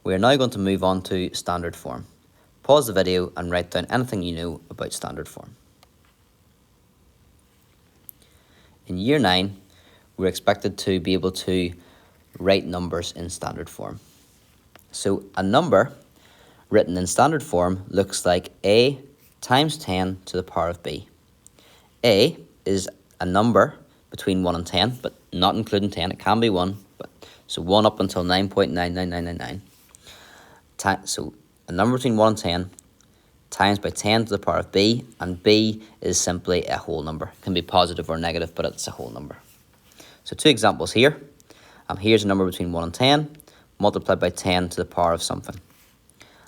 We are now going to move on to standard form. Pause the video and write down anything you know about standard form. In year 9, we're expected to be able to write numbers in standard form. So a number written in standard form looks like A times 10 to the power of B. A is a number between 1 and 10, but not including 10. It can be 1, so 1 up until 9.99999. So a number between 1 and 10 times by 10 to the power of B, and B is simply a whole number. It can be positive or negative, but it's a whole number. So 2 examples here. Here's a number between 1 and 10, multiplied by 10 to the power of something.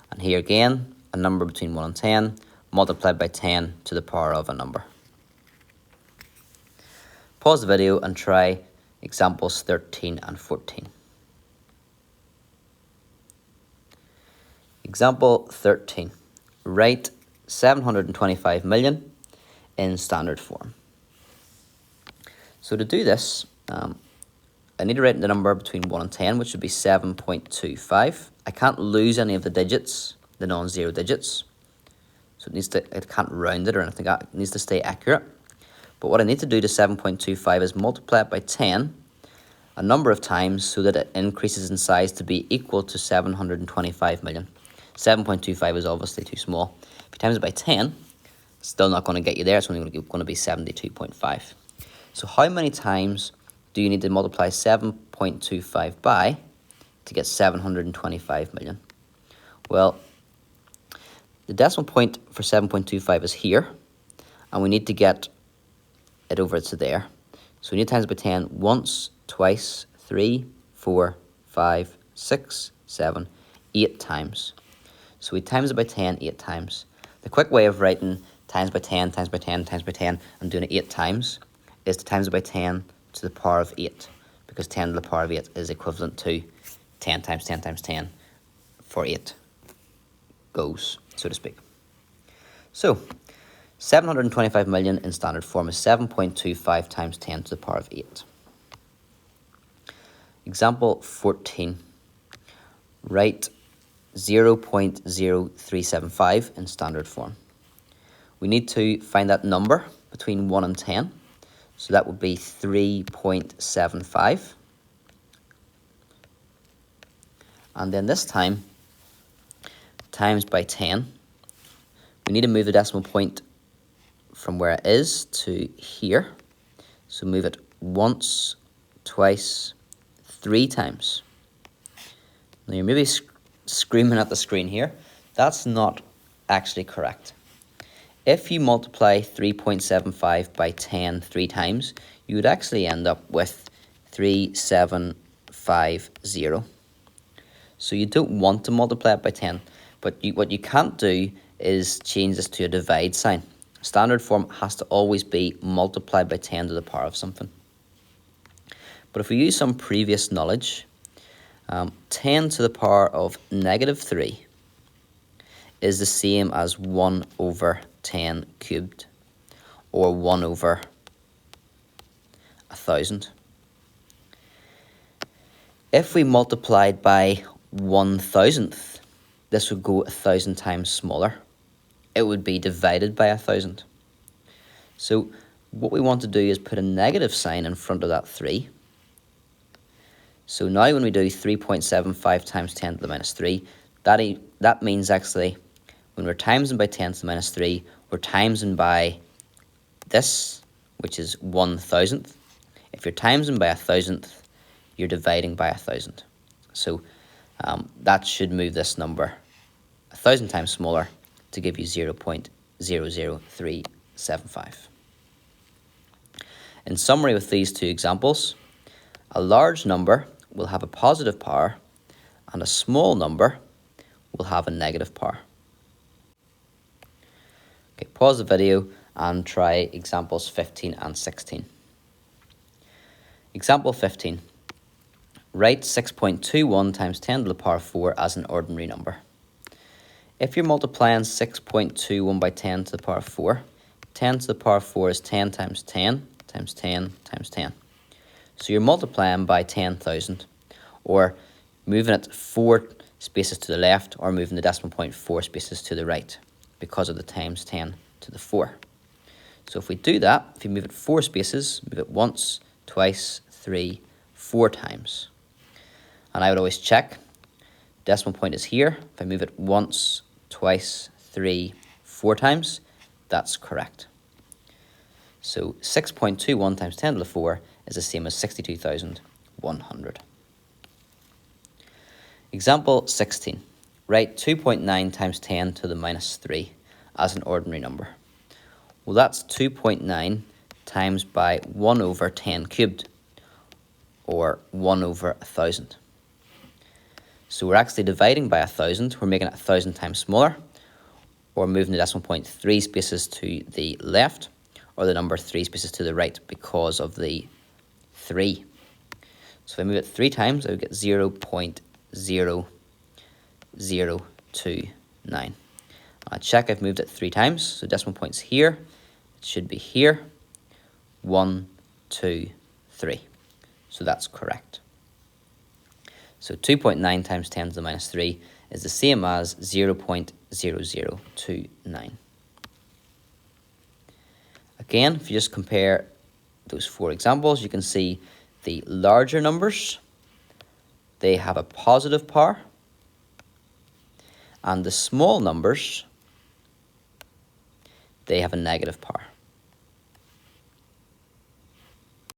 And here again, a number between 1 and 10, multiplied by 10 to the power of a number. Pause the video and try examples 13 and 14. Example 13. Write 725 million in standard form. So to do this, I need to write the number between 1 and 10, which would be 7.25. I can't lose any of the digits, the non-zero digits. So it can't round it or anything. It needs to stay accurate. But what I need to do to 7.25 is multiply it by 10 a number of times so that it increases in size to be equal to 725 million. 7.25 is obviously too small. If you times it by 10, it's still not going to get you there. It's only going to be 72.5. So how many times do you need to multiply 7.25 by to get 725 million? Well, the decimal point for 7.25 is here, and we need to get it over to there. So we need to times it by 10 once, twice, 3, 4, 5, 6, 7, 8 times. So we times it by 10 8 times. The quick way of writing times by 10, times by 10, times by 10, and doing it 8 times is to times it by 10 to the power of 8, because 10 to the power of 8 is equivalent to 10 times 10 times 10 for 8 goes, so to speak. So 725 million in standard form is 7.25 times 10 to the power of 8. Example 14. Write 0.0375 in standard form. We need to find that number between 1 and 10. So that would be 3.75. And then this time, times by 10. We need to move the decimal point from where it is to here. So move it once, twice, 3 times. Now you're maybe screaming at the screen here. That's not actually correct. If you multiply 3.75 by 10 3 times, you would actually end up with 3750. So you don't want to multiply it by 10, but what you can't do is change this to a divide sign. Standard form has to always be multiplied by 10 to the power of something. But if we use some previous knowledge, 10 to the power of negative 3 is the same as 1 over 10 cubed, or 1 over 1,000. If we multiplied by 1,000th, this would go 1,000 times smaller. It would be divided by 1,000. So what we want to do is put a negative sign in front of that 3. So now when we do 3.75 times 10 to the minus 3, that means actually when we're timesing by 10 to the minus 3, we're timesing by this, which is 1,000th. If you're timesing by 1,000th, you're dividing by 1,000. So that should move this number 1,000 times smaller to give you 0.00375. In summary with these 2 examples, a large number will have a positive power and a small number will have a negative power. Okay, pause the video and try examples 15 and 16. Example 15. Write 6.21 times 10 to the power of 4 as an ordinary number. If you're multiplying 6.21 by 10 to the power of 4, 10 to the power of 4 is 10 times 10 times 10 times 10. So you're multiplying by 10,000, or moving it 4 spaces to the left or moving the decimal point 4 spaces to the right because of the times 10 to the 4. So if we do that, if you move it 4 spaces, move it once, twice, 3, 4 times. And I would always check, decimal point is here. If I move it once, twice, 3, 4 times, that's correct. So 6.21 times 10 to the 4 is the same as 62,100. Example 16. Write 2.9 times 10 to the minus 3 as an ordinary number. Well, that's 2.9 times by 1 over 10 cubed, or 1 over 1,000. So we're actually dividing by 1,000. We're making it 1,000 times smaller, or moving the decimal point 3 spaces to the left, or the number 3 spaces to the right because of the 3. So if I move it 3 times, I would get 0.0029. I'll check I've moved it 3 times, so decimal point's here. It should be here. 1, 2, 3. So that's correct. So 2.9 times 10 to the minus 3 is the same as 0.0029. Again, if you just compare those 4 examples, you can see the larger numbers, they have a positive power, and the small numbers, they have a negative power.